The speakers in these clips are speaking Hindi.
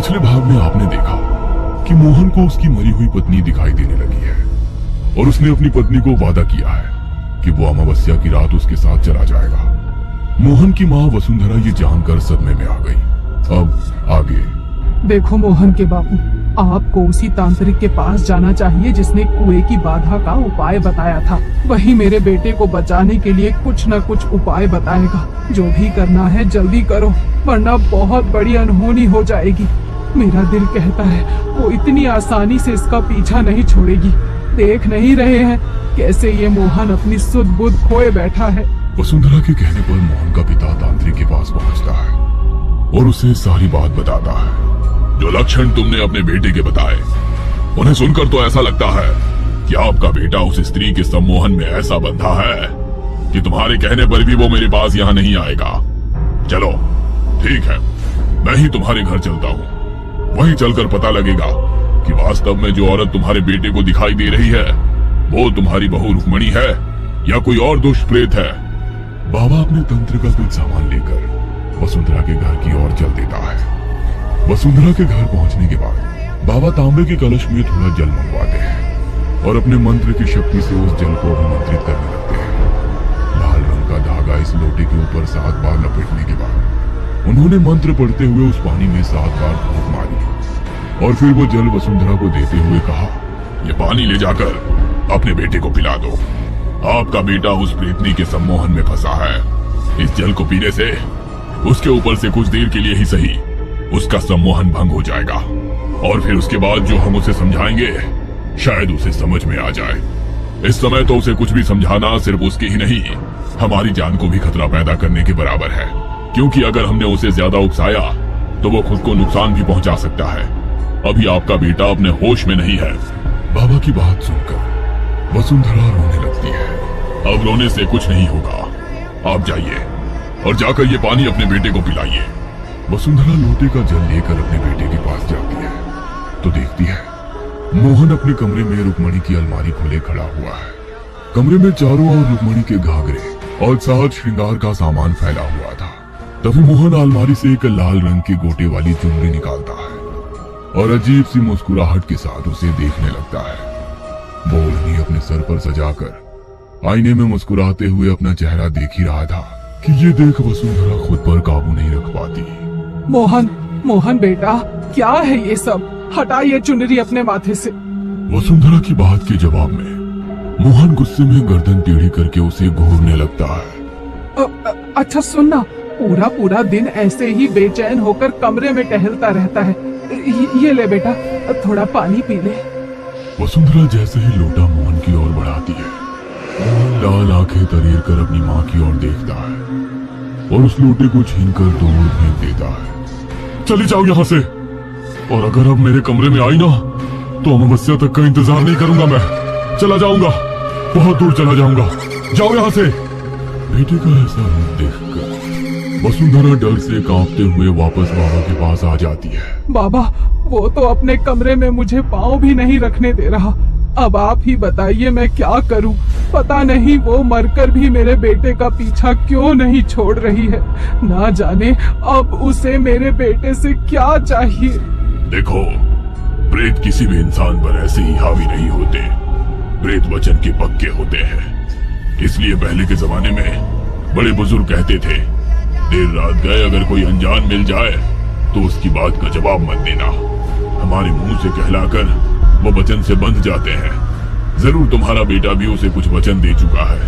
पिछले भाग में आपने देखा कि मोहन को उसकी मरी हुई पत्नी दिखाई देने लगी है और उसने अपनी पत्नी को वादा किया है कि वो अमावस्या की रात उसके साथ चला जाएगा। मोहन की माँ वसुंधरा ये जानकर सदमे में आ गई। अब आगे देखो मोहन के बाबू, आपको उसी तांत्रिक के पास जाना चाहिए जिसने कुएं की बाधा का उपाय बताया था। वही मेरे बेटे को बचाने के लिए कुछ न कुछ उपाय बताएगा। जो भी करना है जल्दी करो, वरना बहुत बड़ी अनहोनी हो जाएगी। मेरा दिल कहता है वो इतनी आसानी से इसका पीछा नहीं छोड़ेगी। देख नहीं रहे हैं कैसे ये मोहन अपनी सुध बुध खोए बैठा है। वसुंधरा के कहने पर मोहन का पिता तांत्रिक के पास पहुंचता है और उसे सारी बात बताता है। जो लक्षण तुमने अपने बेटे के बताए, उन्हें सुनकर तो ऐसा लगता है कि आपका बेटा उस स्त्री के सम्मोहन में ऐसा बंधा है कि तुम्हारे कहने पर भी वो मेरे पास यहाँ नहीं आएगा। चलो ठीक है, मैं ही तुम्हारे घर चलता हूँ। वहीं चलकर पता लगेगा कि वास्तव में जो औरत तुम्हारे बेटे को दिखाई दे रही है वो तुम्हारी बहू रुक्मणी है या कोई और दुष्ट प्रेत है। बाबा अपने तंत्र का कुछ सामान लेकर वसुंधरा के घर की ओर चल देता है। वसुंधरा के घर पहुंचने के बाद बाबा तांबे के कलश में थोड़ा जल मंगवाते हैं और अपने मंत्र की शक्ति से उस जल को अभिमंत्रित करने लगते हैं। लाल रंग का धागा इस लोटे के ऊपर 7 बार लपेटने के बाद उन्होंने मंत्र पढ़ते हुए उस पानी में 7 बार फूंक मारी और फिर वो जल वसुंधरा को देते हुए कहा, ये पानी ले जाकर अपने बेटे को पिला दो। आपका बेटा उस प्रेतनी के सम्मोहन में फंसा है। इस जल को पीने से उसके ऊपर से कुछ देर के लिए ही सही उसका सम्मोहन भंग हो जाएगा और फिर उसके बाद जो हम उसे समझाएंगे शायद उसे समझ में आ जाए। इस समय तो उसे कुछ भी समझाना सिर्फ उसके ही नहीं, हमारी जान को भी खतरा पैदा करने के बराबर है, क्योंकि अगर हमने उसे ज्यादा उकसाया तो वो खुद को नुकसान भी पहुंचा सकता है। अभी आपका बेटा अपने होश में नहीं है। बाबा की बात सुनकर वसुंधरा रोने लगती है। अब रोने से कुछ नहीं होगा, आप जाइए और जाकर ये पानी अपने बेटे को पिलाइए। वसुंधरा लोटे का जल लेकर अपने बेटे के पास जाती है तो देखती है मोहन अपने कमरे में रुक्मणी की अलमारी खोले खड़ा हुआ है। कमरे में चारों ओर रुक्मणी के घाघरे और साज श्रृंगार का सामान फैला हुआ था। तभी मोहन अलमारी से एक लाल रंग की गोटे वाली चुनरी निकालता है और अजीब सी मुस्कुराहट के साथ उसे देखने लगता है। वो ओढ़नी अपने सर पर सजाकर आईने में मुस्कुराते हुए अपना चेहरा देख ही रहा था कि ये देख वसुंधरा खुद पर काबू नहीं रख पाती। मोहन बेटा, क्या है ये सब? हटाइए चुनरी अपने माथे से। वसुंधरा की बात के जवाब में मोहन गुस्से में गर्दन टेढ़ी करके उसे घूरने लगता है। अच्छा सुनना, पूरा दिन ऐसे ही बेचैन होकर कमरे में टहलता रहता है। ये ले बेटा, थोड़ा पानी पी ले। वसुंधरा जैसे ही लोटा मोहन की ओर बढ़ाती है, मोहन लाल आंखें तरीर कर अपनी माँ की ओर देखता है और उस लोटे को छीनकर दूर फेंक देता है। चली जाओ यहाँ से, और अगर अब मेरे कमरे में आई ना तो अमावस्या तक का इंतजार नहीं करूंगा। मैं चला जाऊंगा, बहुत दूर चला जाऊंगा। जाओ यहाँ से। बेटे का ऐसा रूप देखकर वसुंधरा डर से कांपते हुए वापस बाबा के पास आ जाती है। बाबा, वो तो अपने कमरे में मुझे पाँव भी नहीं रखने दे रहा। अब आप ही बताइए मैं क्या करूं? पता नहीं वो मरकर भी मेरे बेटे का पीछा क्यों नहीं छोड़ रही है। ना जाने अब उसे मेरे बेटे से क्या चाहिए। देखो, प्रेत किसी भी इंसान पर ऐसे ही हावी नहीं होते। प्रेत वचन के पक्के होते हैं। इसलिए पहले के जमाने में बड़े बुजुर्ग कहते थे, देर रात गए अगर कोई अनजान मिल जाए तो उसकी बात का जवाब मत देना। हमारे मुंह से कहलाकर वो वचन से बंध जाते हैं। जरूर तुम्हारा बेटा भी उसे कुछ वचन दे चुका है,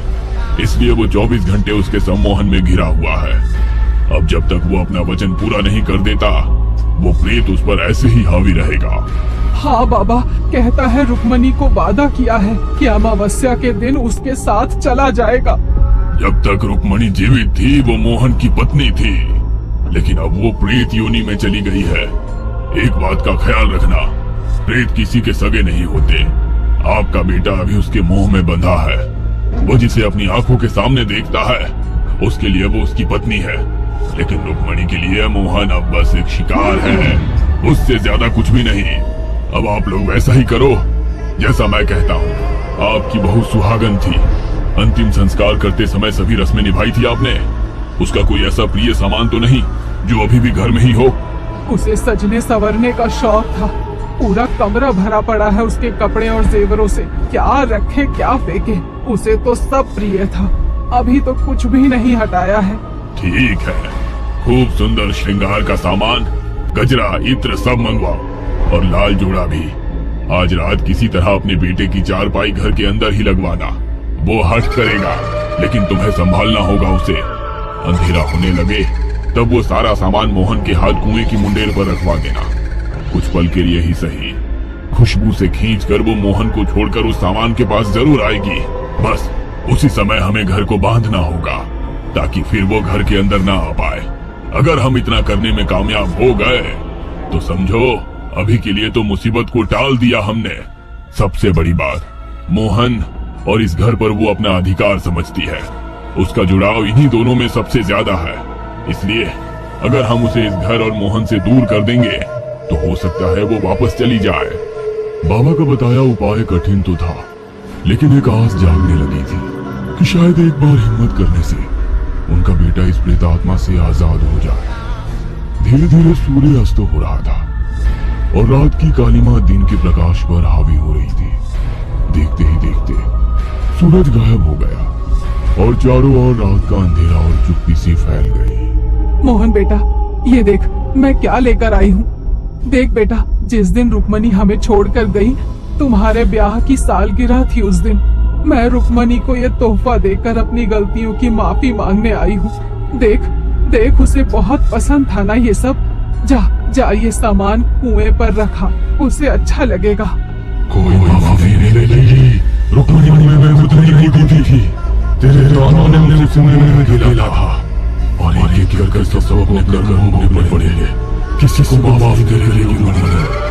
इसलिए वो 24 घंटे उसके सम्मोहन में घिरा हुआ है। अब जब तक वो अपना वचन पूरा नहीं कर देता, वो प्रेत उस पर ऐसे ही हावी रहेगा। हाँ बाबा, कहता है रुक्मणी को वादा किया है कि अमावस्या के दिन उसके साथ चला जाएगा। जब तक रुक्मणी जीवित थी वो मोहन की पत्नी थी, लेकिन अब वो प्रेत योनि में चली गई है। एक बात का ख्याल रखना, प्रेत किसी के सगे नहीं होते। आपका बेटा अभी उसके मोह में बंधा है। वो जिसे अपनी आंखों के सामने देखता है उसके लिए वो उसकी पत्नी है, लेकिन रुक्मणी के लिए मोहन अब बस एक शिकार है, उससे ज्यादा कुछ भी नहीं। अब आप लोग वैसा ही करो जैसा मैं कहता हूँ। आपकी बहू सुहागन थी, अंतिम संस्कार करते समय सभी रस्में निभाई थी आपने। उसका कोई ऐसा प्रिय सामान तो नहीं जो अभी भी घर में ही हो? उसे सजने संवरने का शौक था। पूरा कमरा भरा पड़ा है उसके कपड़े और जेवरों से। क्या रखे क्या फेंके, उसे तो सब प्रिय था। अभी तो कुछ भी नहीं हटाया है। ठीक है, खूब सुंदर श्रृंगार का सामान, गजरा, इत्र सब मंगवाओ और लाल जोड़ा भी। आज रात किसी तरह अपने बेटे की चारपाई घर के अंदर ही लगवाना। वो हट करेगा, लेकिन तुम्हें संभालना होगा उसे। अंधेरा होने लगे तब वो सारा सामान मोहन के हाथ कुएं की मुंडेर पर रखवा देना। कुछ पल के लिए ही सही, खुशबू से खींचकर वो मोहन को छोड़कर उस सामान के पास जरूर आएगी। बस उसी समय हमें घर को बांधना होगा ताकि फिर वो घर के अंदर ना आ पाए। अगर हम इतना करने में कामयाब हो गए तो समझो अभी के लिए तो मुसीबत को टाल दिया हमने। सबसे बड़ी बात, मोहन और इस घर पर वो अपना अधिकार समझती है। उसका जुड़ाव इन्हीं दोनों में सबसे ज्यादा है। इसलिए अगर हम उसे इस घर और मोहन से दूर कर देंगे तो हो सकता है वो वापस चली जाए। बाबा का बताया उपाय कठिन तो था, लेकिन एक आस जागने लगी थी कि शायद एक बार हिम्मत करने से उनका बेटा इस प्रेतात्मा से आजाद हो जाए। धीरे धीरे सूर्य अस्त हो रहा था और रात की कालिमा दिन के प्रकाश पर हावी हो रही थी। देखते ही देखते सूरज गायब हो गया और चारों ओर रात का अंधेरा और चुप्पी सी फैल गई। मोहन बेटा, ये देख मैं क्या लेकर आई हूँ। देख बेटा, जिस दिन रुक्मणी हमें छोड़कर गई, तुम्हारे ब्याह की सालगिरह थी उस दिन। मैं रुक्मणी को ये तोहफा देकर अपनी गलतियों की माफी मांगने आई हूँ। देख देख, उसे बहुत पसंद था ना ये सब। जा जा, ये सामान कुएं पर रखा, उसे अच्छा लगेगा। कोई माफी नहीं लेगी। रुक्मणी में खुद नहीं देती थी। तेरे दानों ने मुझसे में गिला था और एक एक करके सब अपने कर्म भोगने पड़ेंगे। किसी को माफ करेगी रुक्मणी।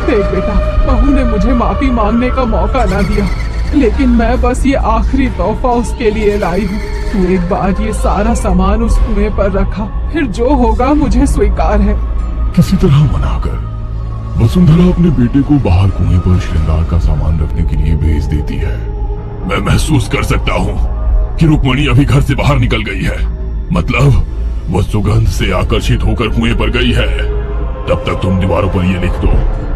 देख बेटा, बहू ने मुझे माफी मांगने का मौका ना दिया, लेकिन मैं बस ये आखिरी तोहफा उसके लिए लाई हूँ। तू एक बार ये सारा सामान उस कुएं पर रखा, फिर जो होगा मुझे स्वीकार है। किसी तरह मनाकर वसुंधरा अपने बेटे को बाहर कुएं पर श्रृंगार का सामान रखने के लिए भेज देती है। मैं महसूस कर सकता हूँ कि रुक्मणी अभी घर से बाहर निकल गई है। मतलब वो सुगंध से आकर्षित होकर कुएं पर गई है। तब तक तुम दीवारों पर ये लिख दो।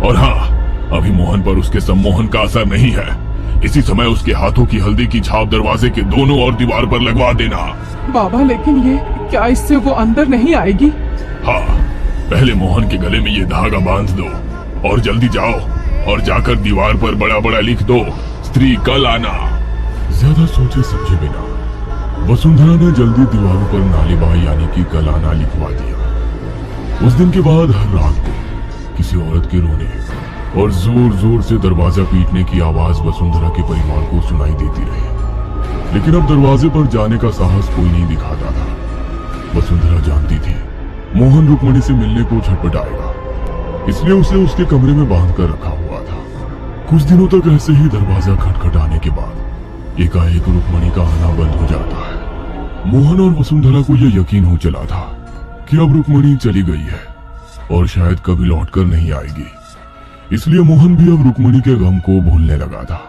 और हाँ, अभी मोहन पर उसके सम्मोहन का असर नहीं है। इसी समय उसके हाथों की हल्दी की छाप दरवाजे के दोनों ओर दीवार पर लगवा देना। बाबा, लेकिन ये क्या, इससे वो अंदर नहीं आएगी? हाँ, पहले मोहन के गले में ये धागा बांध दो और जल्दी जाओ और जाकर दीवार पर बड़ा बड़ा लिख दो, स्त्री कल आना। ज्यादा सोचे समझे बिना वसुंधरा ने जल्दी दीवारों पर नालिबा यानी कि कल आना लिखवा दिया। उस दिन के बाद हर रात को किसी औरत के रोने और जोर जोर से दरवाजा पीटने की आवाज वसुंधरा के परिवार को सुनाई देती रही, लेकिन अब दरवाजे पर जाने का साहस कोई नहीं दिखाता था। वसुंधरा जानती थी मोहन रुक्मणी से मिलने को छटपटाएगा, इसलिए उसे उसके कमरे में बांध कर रखा हुआ था। कुछ दिनों तक ऐसे ही दरवाजा खटखटाने के बाद एकाएक रुक्मणी का आना बंद हो जाता है। मोहन और वसुंधरा को यह यकीन हो चला था कि अब रुक्मणी चली गई है और शायद कभी लौटकर नहीं आएगी, इसलिए मोहन भी अब रुक्मणी के गम को भूलने लगा था।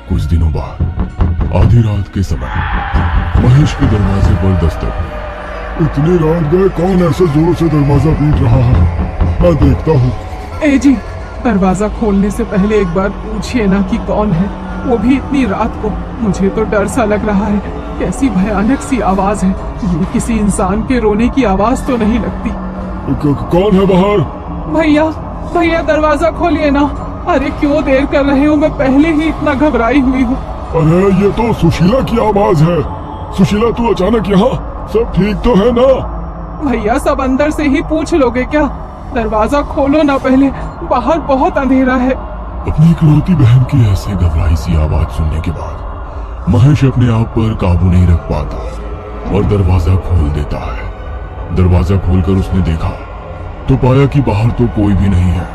कुछ दिनों बाद आधी रात के समय महेश के दरवाजे पर दस्तक हुई। इतनी रात गए, कौन ऐसे जोर से दरवाजा पीट रहा है? मैं देखता हूँ। ए जी, दरवाजा खोलने से पहले एक बार पूछिए ना कि कौन है, वो भी इतनी रात को। मुझे तो डर सा लग रहा है। कैसी भयानक सी आवाज है। ये किसी इंसान के रोने की आवाज तो नहीं लगती। कौन है बाहर? भैया भैया, दरवाजा खोलिए ना। अरे क्यों देर कर रहे हो, मैं पहले ही इतना घबराई हुई हूँ। अरे ये तो सुशीला की आवाज है। सुशीला, तू अचानक यहाँ? सब ठीक तो है ना? भैया, सब अंदर से ही पूछ लोगे क्या? दरवाजा खोलो ना पहले, बाहर बहुत अंधेरा है। अपनी इकलौती बहन की ऐसे घबराई सी आवाज सुनने के बाद महेश अपने आप पर काबू नहीं रख पाता और दरवाजा खोल देता है। दरवाजा खोलकर उसने देखा तो पाया कि बाहर तो कोई भी नहीं है।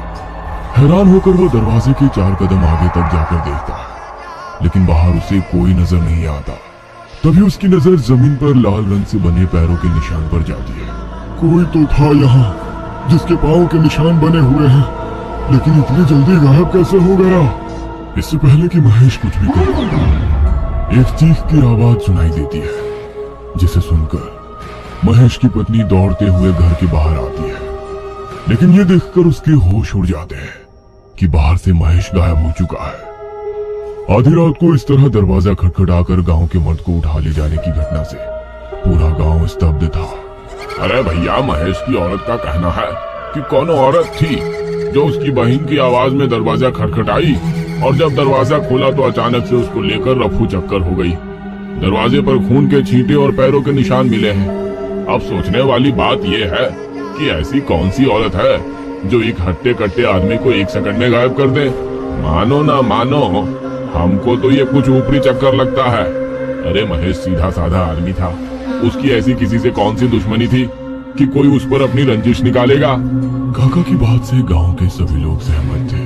हैरान होकर वो दरवाजे के 4 कदम आगे तक जाकर देखता है, लेकिन बाहर उसे कोई नजर नहीं आता। तभी उसकी नजर जमीन पर लाल रंग से बने पैरों के निशान पर जाती है। कोई तो था यहाँ जिसके पाँव के निशान बने हुए हैं, लेकिन इतनी जल्दी गायब कैसे हो गया? इससे पहले कि महेश कुछ भी करे, एक चीख की आवाज सुनाई देती है, जिसे सुनकर महेश की पत्नी दौड़ते हुए घर के बाहर आती है। लेकिन ये देखकर उसके होश उड़ जाते हैं कि बाहर से महेश गायब हो चुका है। आधी रात को इस तरह दरवाजा खटखटाकर गांव के मर्द को उठा ले जाने की घटना से पूरा गांव स्तब्ध था। अरे भैया, महेश की औरत का कहना है कि कौन औरत थी जो उसकी बहन की आवाज में दरवाजा खटखटाई और जब दरवाजा खोला तो अचानक से उसको लेकर रफू चक्कर हो गई। दरवाजे पर खून के छींटे और पैरों के निशान मिले हैं। अब सोचने वाली बात यह है कि ऐसी कौन सी औरत है जो एक हट्टे कट्टे आदमी को 1 सेकंड में गायब कर दे। मानो ना मानो, हमको तो ये कुछ ऊपरी चक्कर लगता है। अरे महेश सीधा साधा आदमी था, उसकी ऐसी किसी से कौन सी दुश्मनी थी कि कोई उस पर अपनी रंजिश निकालेगा। काका की बात से गांव के सभी लोग सहमत थे।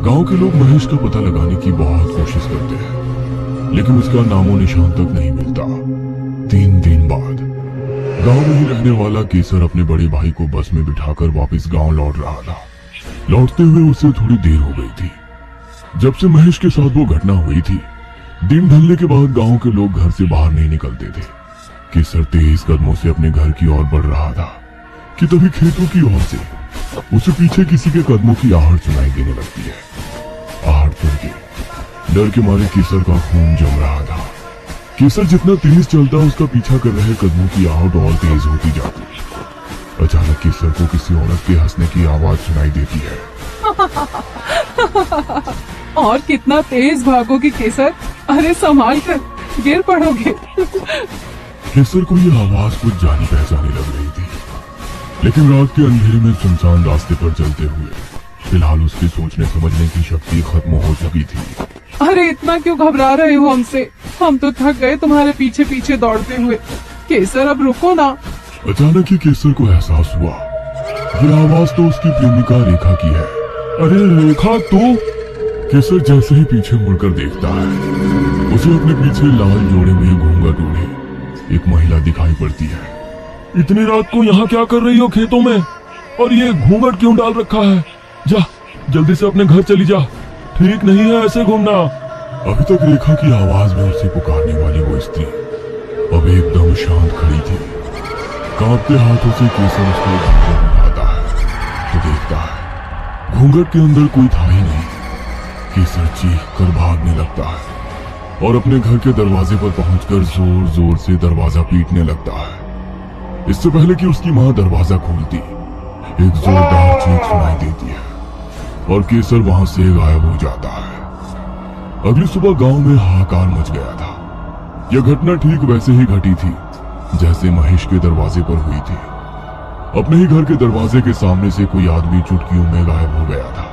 गांव के लोग महेश का पता लगाने की बहुत कोशिश करते हैं, लेकिन उसका नामो निशान तक नहीं मिलता। 3 दिन बाद गांव में ही रहने वाला केसर अपने बड़े भाई को बस में बिठाकर वापस गांव लौट रहा था। लौटते हुए उसे थोड़ी देर हो गई थी। जब से महेश के साथ वो घटना हुई थी, दिन ढलने के बाद गांव के लोग घर से बाहर नहीं निकलते थे। केसर तेज कदमों से अपने घर की ओर बढ़ रहा था कि तभी खेतों की ओर से उसे पीछे किसी के कदमों की आहट सुनाई देने लगती है। आहट सुन के डर के मारे केसर का खून जम रहा था। केसर जितना तेज चलता, उसका पीछा कर रहे कदमों की आहट और तेज होती जाती। अचानक केसर को किसी औरत के हंसने की आवाज सुनाई देती है। और कितना तेज भागोगी केसर, अरे संभाल कर, गिर पड़ोगे। केसर को यह आवाज कुछ जानी पहचानी लग रही थी, लेकिन रात के अंधेरे में सुनसान रास्ते पर चलते हुए फिलहाल उसकी सोचने समझने की शक्ति खत्म हो चुकी थी। अरे इतना क्यों घबरा रहे हो हमसे? हम तो थक गए तुम्हारे पीछे पीछे दौड़ते हुए। केसर अब रुको ना। अचानक ही केसर को एहसास हुआ, यह आवाज तो उसकी प्रेमिका रेखा की है। अरे रेखा, तू? केसर जैसे ही पीछे मुड़कर देखता है, उसे अपने पीछे लाल जोड़े में घूंघट ओढ़े एक महिला दिखाई पड़ती है। इतनी रात को यहाँ क्या कर रही हो खेतों में? और ये घूंघट क्यों डाल रखा है? जा, जल्दी से अपने घर चली जा, ठीक नहीं है ऐसे घूमना। अभी तक रेखा की आवाज में उसे पुकारने वाली वो स्त्री अब एकदम शांत खड़ी थी। कांपते हाथों से केसर उसको घूंघट उठाता है तो देखता है घूंघट के अंदर कोई था ही नहीं। केसर चीख कर भागने लगता है और अपने घर के दरवाजे पर पहुंचकर जोर जोर से दरवाजा पीटने लगता है। इससे पहले कि उसकी मां दरवाजा खोलती, एक जोरदार चीख सुनाई देती है और केसर वहां से गायब हो जाता है। अगली सुबह गांव में हाहाकार मच गया था। यह घटना ठीक वैसे ही घटी थी जैसे महेश के दरवाजे पर हुई थी। अपने ही घर के दरवाजे के सामने से कोई आदमी चुटकियों में गायब हो गया था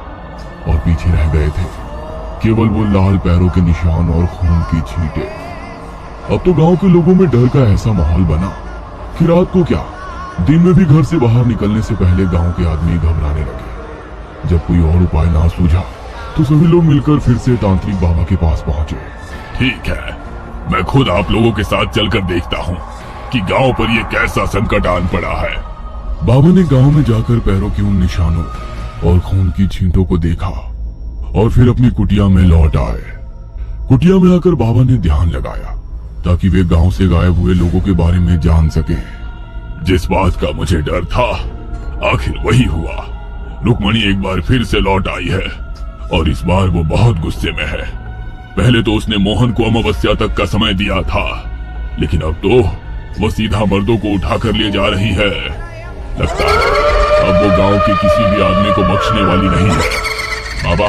और पीछे रह गए थे केवल वो लाल पैरों के निशान और खून की छींटे। अब तो गांव के लोगों में डर का ऐसा माहौल बना कि रात को क्या, दिन में भी घर से बाहर निकलने से पहले गांव के आदमी घबराने लगे। जब कोई और उपाय ना सूझा तो सभी लोग मिलकर फिर से तांत्रिक बाबा के पास पहुंचे। ठीक है, मैं खुद आप लोगों के साथ चलकर देखता हूँ कि गांव पर ये कैसा संकट आन पड़ा है। बाबा ने गांव में जाकर पैरों के उन निशानों और खून की छींटों को देखा और फिर अपनी कुटिया में लौट आए। कुटिया में आकर बाबा ने ध्यान लगाया ताकि वे गांव से गायब हुए लोगों के बारे में जान सके। जिस बात का मुझे डर था आखिर वही हुआ। रुक्मणी एक बार फिर से लौट आई है और इस बार वो बहुत गुस्से में है। पहले तो उसने मोहन को अमावस्या तक का समय दिया था, लेकिन अब तो वो सीधा मर्दों को उठाकर ले जा रही है। लगता है अब वो गांव के किसी भी आदमी को बख्शने वाली नहीं है। बाबा,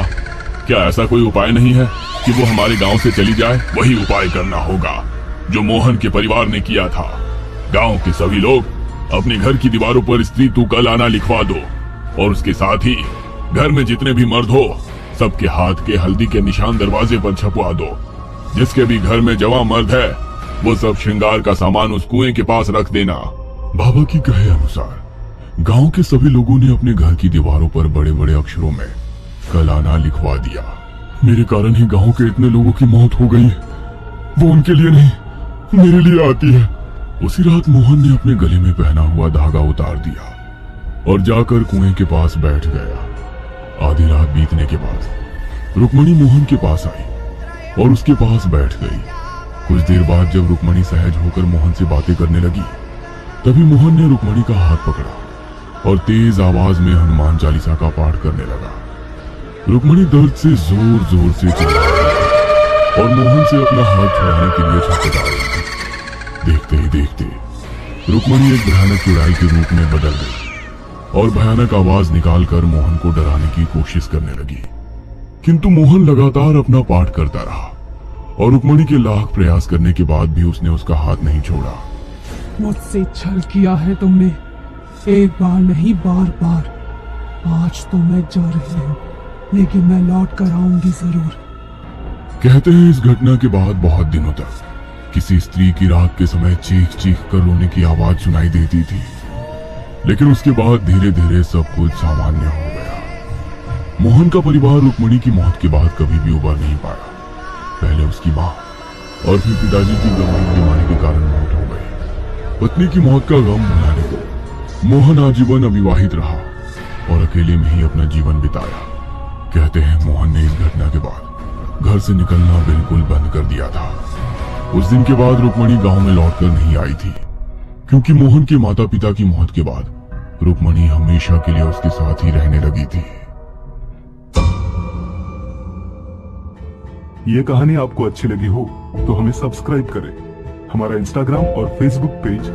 क्या ऐसा कोई उपाय नहीं है कि वो हमारे गांव से चली जाए? वही उपाय करना होगा जो मोहन के परिवार ने किया था। गांव के सभी लोग अपने घर की दीवारों पर स्त्री तू कल आना लिखवा दो और उसके साथ ही घर में जितने भी मर्द हो सबके हाथ के हल्दी के निशान दरवाजे पर छपवा दो। जिसके भी घर में जवां मर्द है वो सब श्रृंगार का सामान उस कुएं के पास रख देना। बाबा की कहे अनुसार गांव के सभी लोगों ने अपने घर की दीवारों पर बड़े बड़े अक्षरों में कल आना लिखवा दिया। मेरे कारण ही गांव के इतने लोगों की मौत हो गई। वो उनके लिए नहीं, मेरे लिए आती है। उसी रात मोहन ने अपने गले में पहना हुआ धागा उतार दिया और जाकर कुएं के पास बैठ गया। आधी रात बीतने के बाद रुक्मणी मोहन के पास आई और उसके पास बैठ गई। कुछ देर बाद जब रुक्मणी सहज होकर मोहन से बातें करने लगी, तभी मोहन ने रुक्मणी का हाथ पकड़ा और तेज आवाज में हनुमान चालीसा का पाठ करने लगा। रुक्मणी दर्द से जोर जोर से चिल्ला रही थी और मोहन से अपना हाथ छुड़ाने के लिए छटपटा रही थी। देखते ही देखते रुक्मणी एक भयानक चुड़ैल के रूप में बदल गई और भयानक आवाज निकालकर मोहन को डराने की कोशिश करने लगी। किंतु मोहन लगातार अपना पाठ करता रहा और रुक्मणी के लाख प्रयास करने के बाद भी उसने उसका हाथ नहीं छोड़ा। मुझसे छल किया है तुमने, एक बार नहीं बार बार। आज तो मैं जा रही हूँ, लेकिन मैं लौट कर आऊंगी जरूर। कहते हैं इस घटना के बाद बहुत दिनों तक किसी स्त्री की रात के समय चीख चीख कर रोने की आवाज सुनाई देती थी, लेकिन उसके बाद धीरे धीरे सब कुछ सामान्य हो गया। मोहन का परिवार रुक्मणी की मौत के बाद कभी भी उबर नहीं पाया। पहले उसकी माँ और फिर पिताजी की गंभीर बीमारी के कारण मौत हो गई। पत्नी की मौत का गम भुलाने को मोहन आजीवन अविवाहित रहा और अकेले में ही अपना जीवन बिताया। कहते हैं मोहन ने इस घटना के बाद घर से निकलना बिल्कुल बंद कर दिया था। उस दिन के बाद रुक्मणी गांव में लौटकर नहीं आई थी, क्योंकि मोहन के माता पिता की मौत के बाद रुक्मणी हमेशा के लिए उसके साथ ही रहने लगी थी। ये कहानी आपको अच्छी लगी हो तो हमें सब्सक्राइब करें। हमारा इंस्टाग्राम और फेसबुक पेज